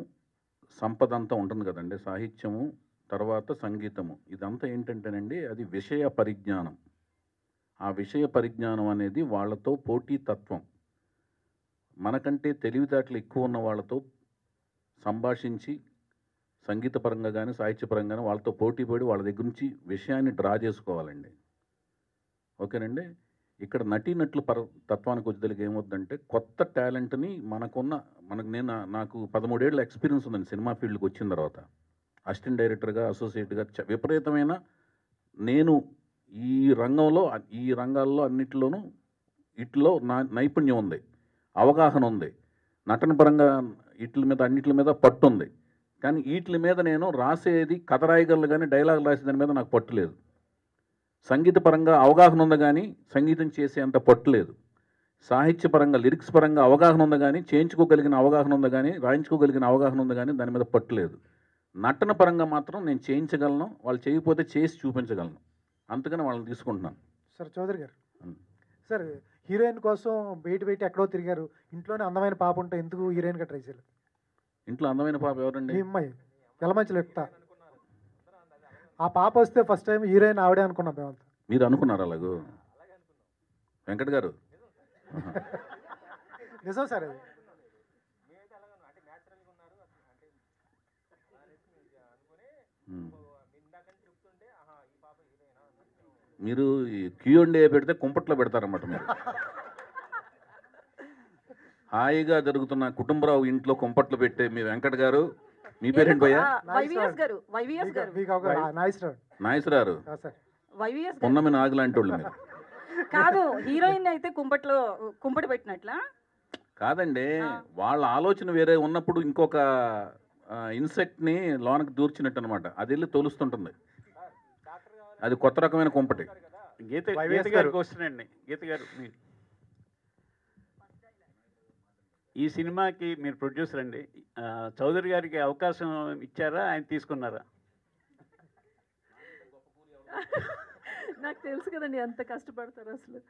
సంపద అంతా ఉంటుంది కదండి. సాహిత్యము తర్వాత సంగీతము, ఇదంతా ఏంటంటేనండి అది విషయ పరిజ్ఞానం. ఆ విషయ పరిజ్ఞానం అనేది వాళ్ళతో పోటీతత్వం. మనకంటే తెలివితేటలు ఎక్కువ ఉన్న వాళ్ళతో సంభాషించి సంగీతపరంగా కానీ సాహిత్యపరంగా కానీ వాళ్ళతో పోటీ పడి వాళ్ళ దగ్గర నుంచి విషయాన్ని డ్రా చేసుకోవాలండి. ఓకేనండి. ఇక్కడ నటీనటుల తత్వానికి వచ్చేదానికి ఏమవుతుందంటే కొత్త టాలెంట్ని నాకు 13 ఏళ్ళ ఎక్స్పీరియన్స్ ఉందండి సినిమా ఫీల్డ్కి వచ్చిన తర్వాత. అసిస్టెంట్ డైరెక్టర్గా, అసోసియేట్గా విపరీతమైన నేను ఈ రంగాల్లో అన్నిటిలోనూ వీటిలో నైపుణ్యం ఉంది, అవగాహన ఉంది, నటన పరంగా అన్నిటి మీద పట్టు ఉంది. కానీ వీటి మీద నేను రాసేది కథ రాయగలను కానీ డైలాగ్ రాసే దాని మీద నాకు పట్టు లేదు. సంగీతపరంగా అవగాహన ఉంది కానీ సంగీతం చేసే అంత పట్టు లేదు. సాహిత్యపరంగా లిరిక్స్ పరంగా అవగాహన ఉంది కానీ చేయించుకోగలిగిన అవగాహన ఉంది కానీ రాయించుకోగలిగిన అవగాహన ఉంది కానీ దాని మీద పట్టు లేదు. నటన పరంగా మాత్రం నేను చేయించగలను, వాళ్ళు చేయకపోతే చేసి చూపించగలను, అందుకని వాళ్ళని తీసుకుంటున్నాను. సార్ చౌదరి గారు, సార్ హీరోయిన్ కోసం బయట ఎక్కడో తిరిగారు, ఇంట్లోనే అందమైన పాప ఉంటే ఎందుకు హీరోయిన్గా ట్రై చేయలేదు? ఇంట్లో అందమైన పాప ఎవరండి? మీ అమ్మాయి ఎలమంచిలో ఎక్కుతా. ఆ పాప వస్తే ఫస్ట్ టైం హీరోయిన్ ఆవిడే అనుకున్నాం మేమంతా. మీరు అనుకున్నారు అలాగూ? వెంకట్ గారు నిజం సార్ అది. మీరు Q&A పెడితే కుంపట్లో పెడతారన్నమాట. మీరు హాయిగా జరుగుతున్న కుటుంబరావు ఇంట్లో కుంపట్లు పెట్టే మీ వెంకట్ గారు, మీ పేరేంటి భయ్యా? నాయసరారు, పున్నమి నాగులాంటి వాళ్ళు మీరు. కాదు, హీరోయిన్ అయితే కుంపటి పెట్టినట్లా కాదండి, వాళ్ళ ఆలోచన వేరే ఉన్నప్పుడు ఇంకొక ఇన్సెక్ట్ని లోనకి దూర్చినట్టు అనమాట. అది వెళ్ళి తోలుస్తుంటుంది, అది కొత్త రకమైన కుంపటి. గీత గారు క్వశ్చన్ అండి. గీత గారు, ఈ సినిమాకి మీరు ప్రొడ్యూసర్ అండి, చౌదరి గారికి అవకాశం ఇచ్చారా, ఆయన తీసుకున్నారా? నాకు తెలుసు కదండి ఎంత కష్టపడతారు అసలు.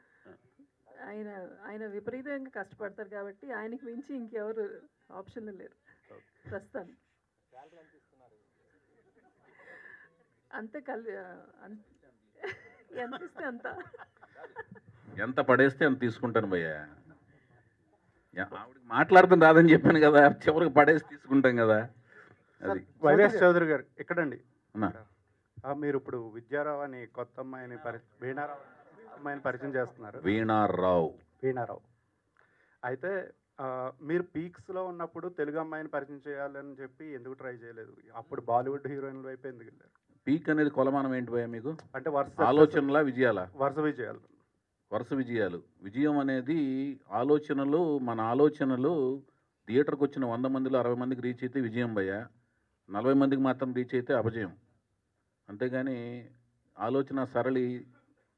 ఆయన విపరీతంగా కష్టపడతారు కాబట్టి ఆయనకి మించి ఇంకెవరు ఆప్షన్లు లేరు ప్రస్తుతానికి. అంతే ఎంత ఇస్తే అంత, ఎంత పడేస్తే అంత తీసుకుంటాను భయ్యా. ఆవిడకి మాట్లాడతాం రాదని చెప్పాను కదా, చివరికి పడేసి తీసుకుంటాం కదా. అది వైవిఎస్ చౌదరి గారు ఎక్కడండి? మీరు ఇప్పుడు విద్యారావు అని కొత్త అమ్మాయిని వీణారావు అమ్మాయిని పరిచయం చేస్తున్నారు. వీణారావు అయితే మీరు పీక్స్లో ఉన్నప్పుడు తెలుగు అమ్మాయిని పరిచయం చేయాలని చెప్పి ఎందుకు ట్రై చేయలేదు? అప్పుడు బాలీవుడ్ హీరోయిన్ల వైపు ఎందుకు వెళ్ళారు? పీక్ అనేది కొలమానం ఏంటి భయ్యా మీకు? అంటే ఆలోచనలా, విజయాలా? వరుస విజయాలు. వరుస విజయాలు. విజయం అనేది ఆలోచనలు, మన ఆలోచనలు థియేటర్కి వచ్చిన 100 మందిలో 60 మందికి రీచ్ అయితే విజయం భయ్యా. 40 మందికి మాత్రం రీచ్ అయితే అపజయం. అంతేగాని ఆలోచన సరళి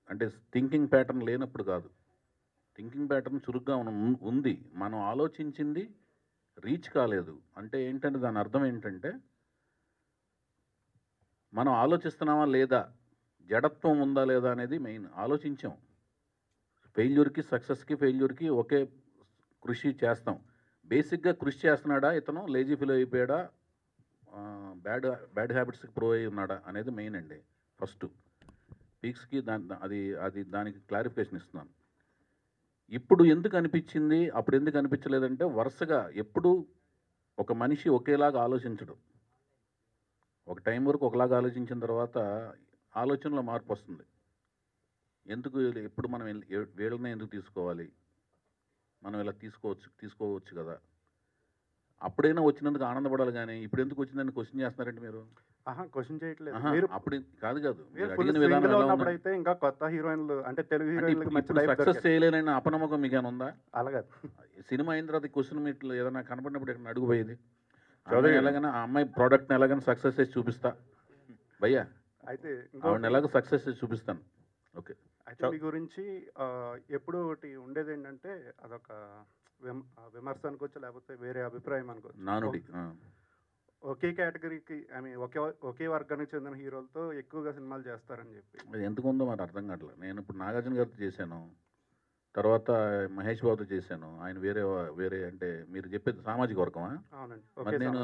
అంటే థింకింగ్ ప్యాటర్న్ లేనప్పుడు కాదు. థింకింగ్ ప్యాటర్న్ చురుగ్గా ఉంది, మనం ఆలోచించింది రీచ్ కాలేదు అంటే ఏంటంటే దాని అర్థం ఏంటంటే మనం ఆలోచిస్తున్నామా లేదా, జడత్వం ఉందా లేదా అనేది మెయిన్. ఆలోచించాం. ఫెయిల్యూర్కి సక్సెస్కి ఫెయిల్యూర్కి ఒకే కృషి చేస్తాం. బేసిక్గా కృషి చేస్తున్నాడా ఇతను, లేజీ ఫీల్ అయిపోయాడా, బ్యాడ్ హ్యాబిట్స్కి ప్రో అయి ఉన్నాడా అనేది మెయిన్ అండి. ఫస్ట్ పీక్స్కి అది దానికి క్లారిఫికేషన్ ఇస్తున్నాను. ఇప్పుడు ఎందుకు అనిపించింది, అప్పుడు ఎందుకు అనిపించలేదంటే వరుసగా ఎప్పుడు ఒక మనిషి ఒకేలాగా ఆలోచించడు. ఒక టైం వరకు ఒకలాగా ఆలోచించిన తర్వాత ఆలోచనలో మార్పు వస్తుంది. ఎందుకు ఎప్పుడు మనం వీళ్ళనే ఎందుకు తీసుకోవాలి, మనం ఇలా తీసుకోవచ్చు కదా, అప్పుడైనా వచ్చినందుకు ఆనందపడాలి. కానీ ఇప్పుడు ఎందుకు వచ్చిందని క్వశ్చన్ చేస్తున్నారంటే మీరు క్వశ్చన్ చేయట్లేదు. అప్పుడు కాదు మీరు అడిగిన విధానం ఎలా ఉంది? అయితే ఇంకా కొత్త హీరోయిన్లు అంటే తెలుగు హీరోయిన్లు సక్సెస్ చేయలేనని అపనమ్మకం మీకు ఏమైనా ఉందా? అలాగే సినిమా అయిన తర్వాత క్వశ్చన్ మీట్లో ఏదైనా కనపడినప్పుడు ఇక్కడ అడుగుపోయేది చౌదరి ఎలాగైనా ఆ అమ్మాయి ప్రోడక్ట్ని ఎలాగైనా సక్సెస్ చేసి చూపిస్తా భయ్యా, అయితే ఆవిడని ఎలాగో సక్సెస్ చేసి చూపిస్తాను. ఓకే. అయితే మీ గురించి ఎప్పుడు ఒకటి ఉండేది ఏంటంటే అదొక విమర్శ అనుకోవచ్చు, లేకపోతే వేరే అభిప్రాయం అనుకోవచ్చు. నానుడి ఒకే కేటగిరీకి ఐ మీన్ ఒకే వర్గానికి చెందిన హీరోలతో ఎక్కువగా సినిమాలు చేస్తారని చెప్పి. అది ఎందుకు ఉందో మరి అర్థం కావట్లేదు. నేను ఇప్పుడు నాగార్జున గారితో చేశాను, తర్వాత మహేష్ బాబుతో చేశాను. ఆయన వేరే అంటే మీరు చెప్పేది సామాజిక వర్గమా? అవునండి. మరి నేను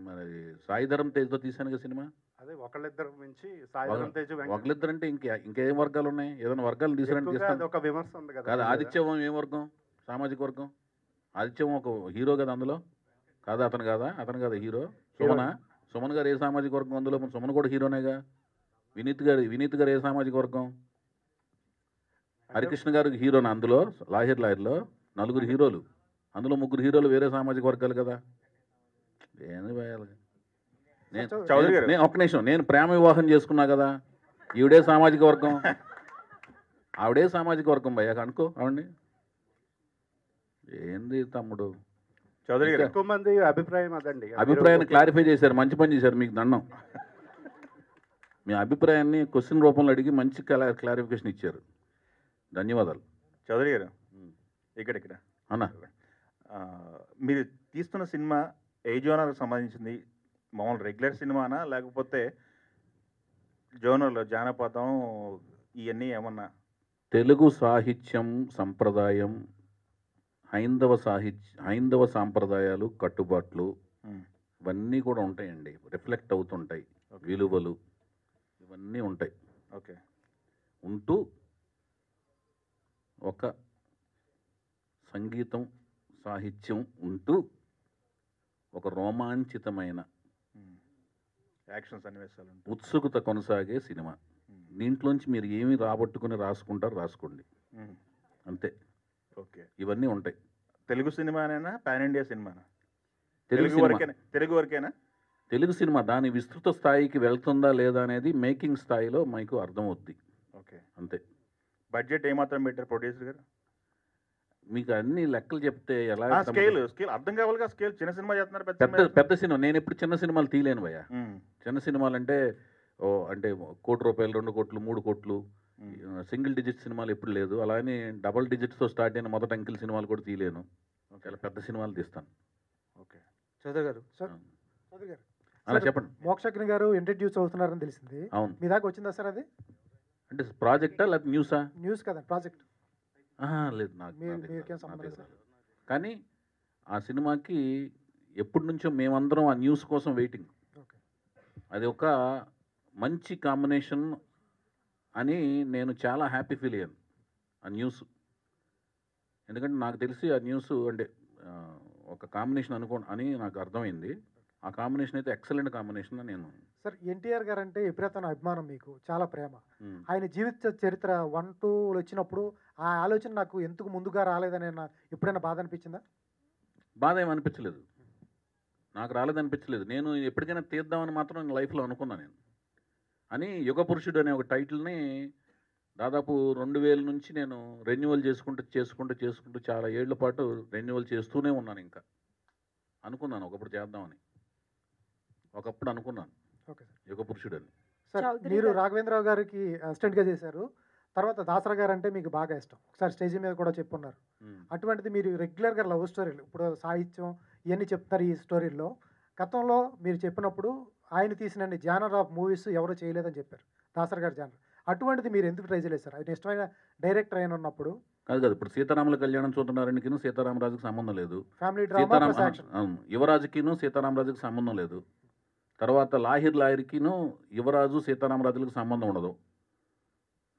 మరి సాయిధరం తేజ్తో తీశాను కదా సినిమా. అదే ఒకళ్ళిద్దరు మించి సాయిధరం తేజ్, ఒకళ్ళిద్దరు అంటే ఇంకేం వర్గాలు ఉన్నాయి? ఏదైనా వర్గాలు తీసారంటే ఒక విమర్శ ఉంది కదా. కాదు, ఆదిత్యం ఏం వర్గం? సామాజిక వర్గం. ఆదిత్యం ఒక హీరో కదా అందులో, కాదా? అతను కాదా హీరో? సుమన్ గారు ఏ సామాజిక వర్గం అందులో? సుమన్ కూడా హీరోనేగా. వినీత్ గారు ఏ సామాజిక వర్గం? హరికృష్ణ గారు హీరోనా అందులో? లాహిర్లో 4 హీరోలు, అందులో 3 హీరోలు వేరే సామాజిక వర్గాలు కదా. ఏంది భయాలు? నేను ఒక్క నిమిషం, నేను ప్రేమ వివాహం చేసుకున్నా కదా, ఈవిడే సామాజిక వర్గం, ఆవిడే సామాజిక వర్గం భయ్యా అనుకో ఆవిడ్ని. ఏంది తమ్ముడు చౌదరి గారు? ఎక్కువ మంది అభిప్రాయం అదండి. అభిప్రాయాన్ని క్లారిఫై చేశారు, మంచి పని చేశారు, మీకు దండం. మీ అభిప్రాయాన్ని క్వశ్చన్ రూపంలో అడిగి మంచి క్లారిఫికేషన్ ఇచ్చారు, ధన్యవాదాలు. చౌదరి గారు ఇక్కడ అన్న, మీరు తీస్తున్న సినిమా ఏ జోనర్కి సంబంధించింది? మామూలు రెగ్యులర్ సినిమానా, లేకపోతే జోనర్లో జానపదం ఇవన్నీ ఏమన్నా? తెలుగు సాహిత్యం సంప్రదాయం, హైందవ సాంప్రదాయాలు, కట్టుబాట్లు ఇవన్నీ కూడా ఉంటాయండి, రిఫ్లెక్ట్ అవుతుంటాయి. విలువలు ఇవన్నీ ఉంటాయి. ఓకే. ఉంటూ ఒక సంగీతం సాహిత్యం ఉంటూ ఒక రోమాంచితమైన యాక్షన్ సన్నివేశాలు, ఉత్సుకత కొనసాగే సినిమా. దీంట్లోంచి మీరు ఏమి రాబట్టుకుని రాసుకోండి అంతే. ఓకే. ఇవన్నీ ఉంటాయి. తెలుగు సినిమానేనా, పాన్ ఇండియా సినిమానా? తెలుగు వరకేనా? తెలుగు సినిమా దాని విస్తృత స్థాయికి వెళ్తుందా లేదా అనేది మేకింగ్ స్థాయిలో మీకు అర్థమవుద్ది. ఓకే, అంతే. బడ్జెట్ ఏమాత్రం పెట్టారు ప్రొడ్యూసర్ గారు? మీకు అన్ని లెక్కలు చెప్తే ఎలా? స్కేల్ అర్థం కావాలిగా. స్కేల్ చిన్న సినిమా చేస్తున్నారు, పెద్ద సినిమా. నేను ఎప్పుడు చిన్న సినిమాలు తీయలేను భయ్యా. చిన్న సినిమాలు అంటే అంటే 1 కోటి రూపాయలు, 2 కోట్లు, 3 కోట్లు, సింగిల్ డిజిట్ సినిమాలు ఎప్పుడు లేదు. అలానే డబల్ డిజిట్స్తో స్టార్ట్ అయిన మొదటి అంకెల్ సినిమాలు కూడా తీయలేను. చాలా పెద్ద సినిమాలు తీస్తాను. ఓకే. చౌదరి గారు అలా చెప్పండి. మోక్షజ్ఞ గారు ఇంట్రడ్యూస్ అవుతున్నారని తెలిసింది. అవును. మీ దాకా వచ్చిందా సార్ అది? అంటే ప్రాజెక్టా లేకపోతే న్యూసా? న్యూస్ కదా, ప్రాజెక్ట్. లేదు, నాకు. కానీ ఆ సినిమాకి ఎప్పటి నుంచో మేమందరం ఆ న్యూస్ కోసం వెయిటింగ్. అది ఒక మంచి కాంబినేషన్ అని నేను చాలా హ్యాపీ ఫీల్ అయ్యాను ఆ న్యూస్. ఎందుకంటే నాకు తెలిసి ఆ న్యూస్ అంటే ఒక కాంబినేషన్ అని నాకు అర్థమైంది. ఆ కాంబినేషన్ అయితే ఎక్సలెంట్ కాంబినేషన్ అని నేను. సార్, ఎన్టీఆర్ గారు అంటే విపరీతమైన అభిమానం, మీకు చాలా ప్రేమ. ఆయన జీవిత చరిత్ర 1, 2 వచ్చినప్పుడు ఆ ఆలోచన నాకు ఎందుకు ముందుగా రాలేదని ఎప్పుడైనా బాధ అనిపించిందా? బాధ ఏమనిపించలేదు, నాకు రాలేదనిపించలేదు. నేను ఎప్పటికైనా తీద్దామని మాత్రం లైఫ్లో అనుకున్నాను. నేను అని యుగ పురుషుడు అనే ఒక టైటిల్ని దాదాపు 2000 నుంచి నేను రెన్యువల్ చేసుకుంటూ చాలా ఏళ్ల పాటు రెన్యువల్ చేస్తూనే ఉన్నాను. ఇంకా అనుకున్నాను ఒకప్పుడు చేద్దామని, ఒకప్పుడు అనుకున్నాను ఓకే సార్. యుగ పురుషుడు అని. సార్ మీరు రాఘవేంద్రరావు గారికి అసిస్టెంట్గా చేశారు, తర్వాత దాసరా గారు అంటే మీకు బాగా ఇష్టం, ఒకసారి స్టేజ్ మీద కూడా చెప్పున్నారు. అటువంటిది మీరు రెగ్యులర్గా లవ్ స్టోరీలు, ఇప్పుడు సాహిత్యం ఇవన్నీ చెప్తారు ఈ స్టోరీల్లో. గతంలో మీరు చెప్పినప్పుడు ఆయన తీసిన జానర్ ఆఫ్ మూవీస్ ఎవరు చేయలేదని చెప్పారు, దాసరా గారి జానర్. అటువంటిది మీరు ఎందుకు ట్రై చేయలేదు సార్? ఆయన ఇష్టమైన డైరెక్టర్ అయిన ఉన్నప్పుడు. కాదు, ఇప్పుడు సీతారాముల కళ్యాణం చూస్తున్నారనికిను సీతారామరాజుకి సంబంధం లేదు. ఫ్యామిలీ డ్రామా, యువరాజుకిను సీతారామరాజుకి సంబంధం లేదు. తర్వాత లాహిర్కిను యువరాజు సీతారామరాజులకు సంబంధం ఉండదు.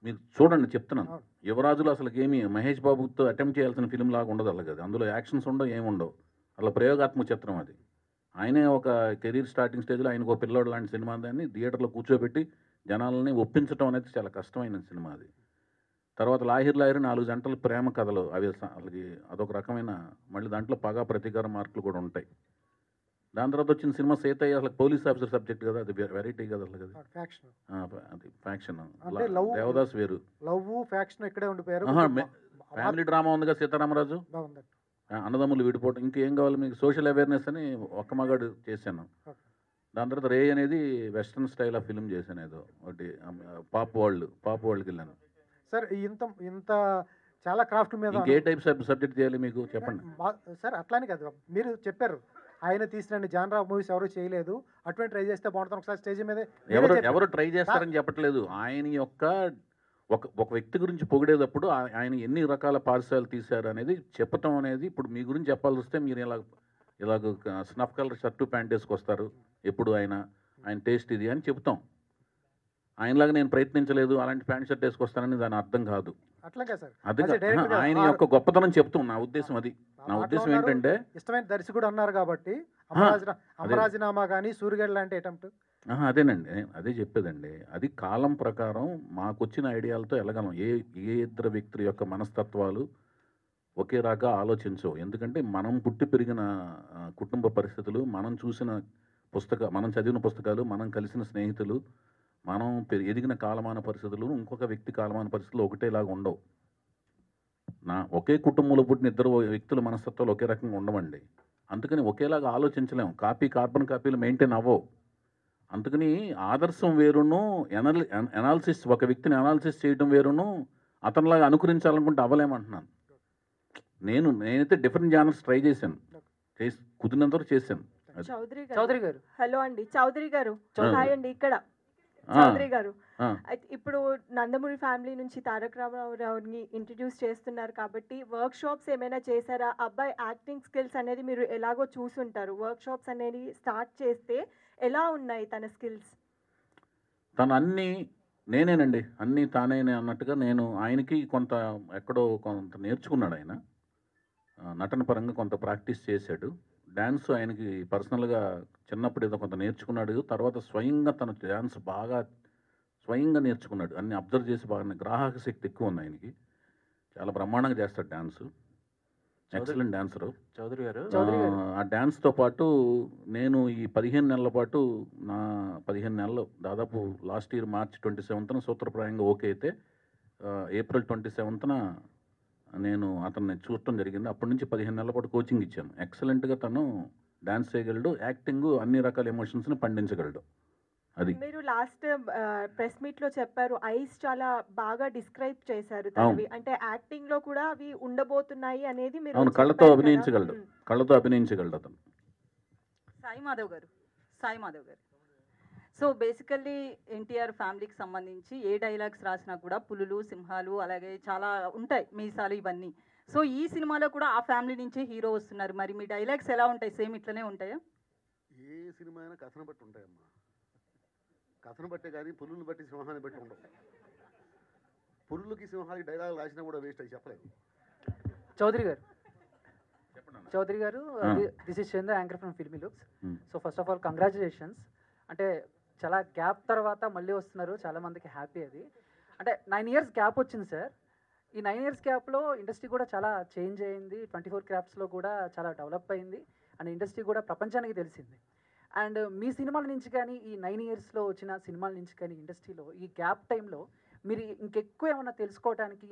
మీరు చూడండి, చెప్తున్నాను. యువరాజులు అసలు ఏమి మహేష్ బాబుతో అటెంప్ట్ చేయాల్సిన ఫిలిం లాగా ఉండదు అలాగే. అందులో యాక్షన్స్ ఉండవు, ఏముండవు. అలా ప్రయోగాత్మక చిత్రం అది. ఆయనే ఒక కెరీర్ స్టార్టింగ్ స్టేజ్లో ఆయనకు ఒక పిల్లోడు లాంటి సినిమా దాన్ని థియేటర్లో కూర్చోబెట్టి జనాలని ఒప్పించడం అనేది చాలా కష్టమైన సినిమా అది. తర్వాత లాహిర్ 4 జంటల ప్రేమ కథలు, అవి వాళ్ళకి అదొక రకమైన, మళ్ళీ దాంట్లో పగా ప్రతీకార మార్కులు కూడా ఉంటాయి. దాని తర్వాత వచ్చిన సినిమా సీతయ్య అసలు పోలీస్ ఆఫీసర్ సబ్జెక్ట్ కదా, అది వెరైటీ కదా అసలు. అది ఫ్యాక్షన్. దేవదాస్ వేరు, లవ్ ఫ్యాక్షన్ ఇక్కడే ఉండిపోయారు. ఫ్యామిలీ డ్రామా ఉందిగా సీతారామరాజు, అన్నదమ్ములు విడిపోవటం, ఇంకేం కావాలి మీకు? సోషల్ అవేర్నెస్ అని ఒక్క మగాడు చేశాను. దాని తర్వాత రే అనేది వెస్ట్రన్ స్టైల్ ఆఫ్ ఫిల్మ్ చేశాను, ఏదో ఒకటి పాప్ వరల్డ్కి వెళ్ళాను. సార్ ఇంత చాలా క్రాఫ్ట్ మీద ఏ టైప్ సబ్జెక్ట్ చేయాలి మీకు చెప్పండి సార్? అట్లానే కదా మీరు చెప్పారు, ఆయన తీసిన జానర్ ఆఫ్ మూవీస్ ఎవరు చేయలేదు, అటువంటి ట్రై చేస్తే బాగుంటుంది. ఒకసారి స్టేజ్ మీద ఎవరు ట్రై చేస్తారని చెప్పట్లేదు. ఆయన యొక్క ఒక వ్యక్తి గురించి పొగిడేటప్పుడు ఆయన ఎన్ని రకాల పార్సల్ తీశారు అనేది చెప్పటం అనేది. ఇప్పుడు మీ గురించి చెప్పాల్సి వస్తే మీరు ఇలాగ స్నఫ్ కలర్ షర్టు ప్యాంట్ వేసుకొస్తారు ఎప్పుడు, ఆయన టేస్ట్ ఇది అని చెప్తాం. ఆయనలాగా నేను ప్రయత్నించలేదు, అలాంటి ప్యాంట్ షర్ట్ వేసుకొస్తానని దాని అర్థం కాదు. అది ఆయన యొక్క గొప్పతనం చెప్తాం. నా ఉద్దేశం అది. నా ఉద్దేశం ఏంటంటే, ఇష్టమైన దర్శకుడు అన్నారు కాబట్టి అమరాజీనామా కానీ సూర్యగడ్ లాంటి అటెంప్ట్. అదేనండి, అదే చెప్పేదండి. అది కాలం ప్రకారం మాకొచ్చిన ఐడియాలతో వెళ్ళగలం. ఏ ఇద్దరు వ్యక్తుల యొక్క మనస్తత్వాలు ఒకే రకంగా ఆలోచించవు. ఎందుకంటే మనం పుట్టి పెరిగిన కుటుంబ పరిస్థితులు, మనం చదివిన పుస్తకాలు, మనం కలిసిన స్నేహితులు, మనం ఎదిగిన కాలమాన పరిస్థితులు ఇంకొక వ్యక్తి కాలమాన పరిస్థితులు ఒకటేలాగా ఉండవు. ఒకే కుటుంబంలో పుట్టిన ఇద్దరు వ్యక్తుల మనస్తత్వాలు ఒకే రకంగా ఉండవండి. అందుకని ఒకేలాగా ఆలోచించలేము. కార్బన్ కాపీలు మెయింటైన్ అవ్వవు. అందుకని ఆదర్శం వేరును, ఎనాలిసిస్, ఒక వ్యక్తిని అనాలిసిస్ చేయడం వేరును, అతనిలాగా అనుకరించాలనుకుంటే అవ్వలేమంటున్నాను. నేనైతే డిఫరెంట్ జానర్స్ ట్రై చేశాను, కుదిరినంత వరకు చేశాను. చౌదరి గారు, హలో అండి. చౌదరి గారు, హాయ్ అండి. ఇక్కడ చౌదరి గారు, ఇప్పుడు నందమూరి ఫ్యామిలీ నుంచి తారక రామారావుని ఇంట్రడ్యూస్ చేస్తున్నారు కాబట్టి వర్క్ షాప్స్ ఏమైనా చేశారా? అబ్బాయి యాక్టింగ్ స్కిల్స్ అనేది మీరు ఎలాగో చూసుంటారు. వర్క్ షాప్స్ అనేది స్టార్ట్ చేస్తే ఎలా ఉన్నాయి తన స్కిల్స్? తను నేనేనండి, అన్నీ తానేనే అన్నట్టుగా నేను ఆయనకి ఎక్కడో కొంత నేర్చుకున్నాడు. ఆయన నటన పరంగా కొంత ప్రాక్టీస్ చేశాడు. డ్యాన్స్ ఆయనకి పర్సనల్గా చిన్నప్పుడు ఏదో కొంత నేర్చుకున్నాడు. తర్వాత స్వయంగా తన డ్యాన్స్ బాగా స్వయంగా నేర్చుకున్నాడు. అన్ని అబ్జర్వ్ చేసి బాగా, గ్రాహక శక్తి ఎక్కువ ఉంది ఆయనకి. చాలా బ్రహ్మాండంగా చేస్తాడు డ్యాన్స్. ఎక్సలెంట్ డాన్సరు చౌదరి గారు. ఆ డ్యాన్స్తో పాటు నేను ఈ 15 నెలల పాటు, నా 15 నెలలు దాదాపు లాస్ట్ ఇయర్ మార్చ్ 27న సూత్రప్రాయంగా ఓకే అయితే ఏప్రిల్ 27న నేను అతన్ని చూడటం జరిగింది. అప్పటి నుంచి 15 నెలల పాటు కోచింగ్ ఇచ్చాను. ఎక్సలెంట్గా తను డ్యాన్స్ చేయగలడు, యాక్టింగ్, అన్ని రకాల ఎమోషన్స్ని పండించగలడు. అది మీరు లాస్ట్ ప్రెస్ మీట్ లో చెప్పారు, ఐస్ చాలా బాగా డిస్క్రైబ్ చేశారు. అంటే యాక్టింగ్ లో కూడా అవి ఉండబోతున్నాయి అనేది మీరు. అవును, కళ్ళతో అభినయించగలడు అతను. సాయి మాధవ్ గారు, సో బేసికల్లీ ఎన్టీఆర్ ఫ్యామిలీకి సంబంధించి ఏ డైలాగ్స్ రాసినా కూడా పులులు, సింహాలు, అలాగే చాలా ఉంటాయి, మీసాలు, ఇవన్నీ. సో ఈ సినిమాలో కూడా ఆ ఫ్యామిలీ నుంచే హీరో వస్తున్నారు. మరి మీ డైలాగ్స్ ఎలా ఉంటాయి? సేమ్ ఇట్లనే ఉంటాయా? ఏ సినిమా అయినా కథను బట్టి ఉంటాయమ్మా. కథను బట్టే కానీ పులులను బట్టి, సింహాన్ని బట్టి ఉండవు. పులులకి సింహాలకి డైలాగ్ రాసినా కూడా వేస్ట్ అయ్యి చెప్పలేదు. చౌదరి గారు, this is Chandra, anchor from filmy looks. So first of all congratulations. అంటే చాలా గ్యాప్ తర్వాత మళ్ళీ వస్తున్నారు, చాలా మందికి హ్యాపీ. అది అంటే 9 years గ్యాప్ వచ్చింది సార్. ఈ 9 years గ్యాప్లో ఇండస్ట్రీ కూడా చాలా చేంజ్ అయింది. 24 క్రాఫ్ట్స్లో కూడా చాలా డెవలప్ అయింది అండ్ ఇండస్ట్రీ కూడా ప్రపంచానికి తెలిసింది. అండ్ మీ సినిమాల నుంచి కానీ ఈ 9 ఇయర్స్లో వచ్చిన సినిమాల నుంచి కానీ ఇండస్ట్రీలో ఈ గ్యాప్ టైంలో మీరు ఇంకెక్కువ ఏమైనా తెలుసుకోవడానికి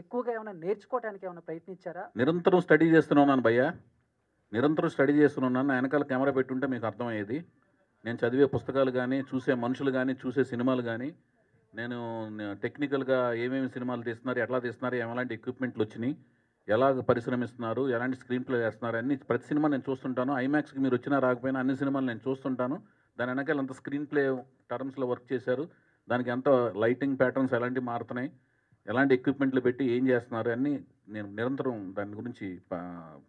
ఎక్కువగా ఏమైనా నేర్చుకోవడానికి ఏమైనా ప్రయత్నించారా? నిరంతరం స్టడీ చేస్తున్నాను భయ్య, నిరంతరం స్టడీ చేస్తున్నాను. నా వెనకాల కెమెరా పెట్టుంటే మీకు అర్థమయ్యేది. నేను చదివే పుస్తకాలు కానీ, చూసే మనుషులు కానీ, చూసే సినిమాలు కానీ, నేను టెక్నికల్గా ఏమేమి సినిమాలు తీస్తున్నారు, ఎట్లా తీస్తున్నారు, ఎలాంటి ఎక్విప్మెంట్లు వచ్చినాయి, ఎలా పరిశ్రమిస్తున్నారు, ఎలాంటి స్క్రీన్ ప్లే చేస్తున్నారు, అన్ని ప్రతి సినిమా నేను చూస్తుంటాను. ఐమాక్స్కి మీరు వచ్చినా రాకపోయినా అన్ని సినిమాలు నేను చూస్తుంటాను. దాని వెనకాల అంత స్క్రీన్ ప్లే టర్మ్స్లో వర్క్ చేశారు, దానికి ఎంత లైటింగ్ ప్యాటర్న్స్ ఎలాంటివి మారుతున్నాయి, ఎలాంటి ఎక్విప్మెంట్లు పెట్టి ఏం చేస్తున్నారు అన్నీ నేను నిరంతరం దాని గురించి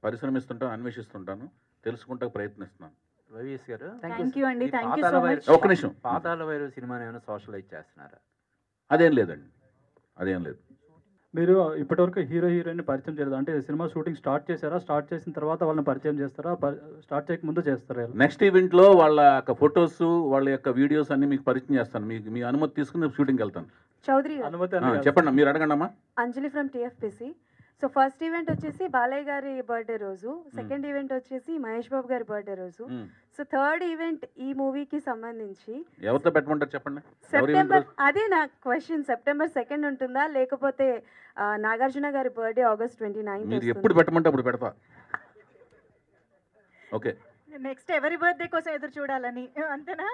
పరిశ్రమిస్తుంటాను, అన్వేషిస్తుంటాను, తెలుసుకుంటా ప్రయత్నిస్తున్నాను. వైవిఎస్ గారు థ్యాంక్ యూ అండి. Thank you so much. ఒక్క నిమిషం, పాతాళ భైరవి సినిమాని ఏమైనా సోషలైజ్ చేస్తున్నారా? అదేం లేదండి, అదేం లేదు. మీరు ఇప్పటివరకు హీరో హీరోయిన్ పరిచయం చేయలేదు అంటే సినిమా షూటింగ్ స్టార్ట్ చేశారా, స్టార్ట్ చేసిన తర్వాత వాళ్ళని పరిచయం చేస్తారా, స్టార్ట్ చేయక ముందు చేస్తారా? నెక్స్ట్ ఈవెంట్లో వాళ్ళ యొక్క ఫొటోస్, వాళ్ళ యొక్క వీడియోస్ అన్ని మీకు పరిచయం చేస్తాను. మీకు మీ అనుమతి తీసుకుని షూటింగ్కి వెళ్తాను. చౌదరి చెప్పండి, మీరు అడగండి అమ్మా. Anjali from TFPC. So first event వచ్చేసి బాలయ్య గారి బర్త్డే రోజు, సెకండ్ ఈవెంట్ వచ్చేసి మహేష్ బాబు గారి బర్త్డే రోజు. సో థర్డ్ ఈవెంట్ ఈ మూవీకి సంబంధించి ఎవరితో పెట్టమంటారు చెప్పండి. సెప్టెంబర్, అదే నా క్వశ్చన్, సెప్టెంబర్ 2 ఉంటుందా లేకపోతే నాగార్జున గారి బర్త్డే ఆగస్ట్ 29? మీరు ఎప్పుడు పెట్టమంటే అప్పుడు పెడతా. ఓకే, నెక్స్ట్ ఎవరి బర్త్డే కోసం ఎదురు చూడాలని అంతేనా?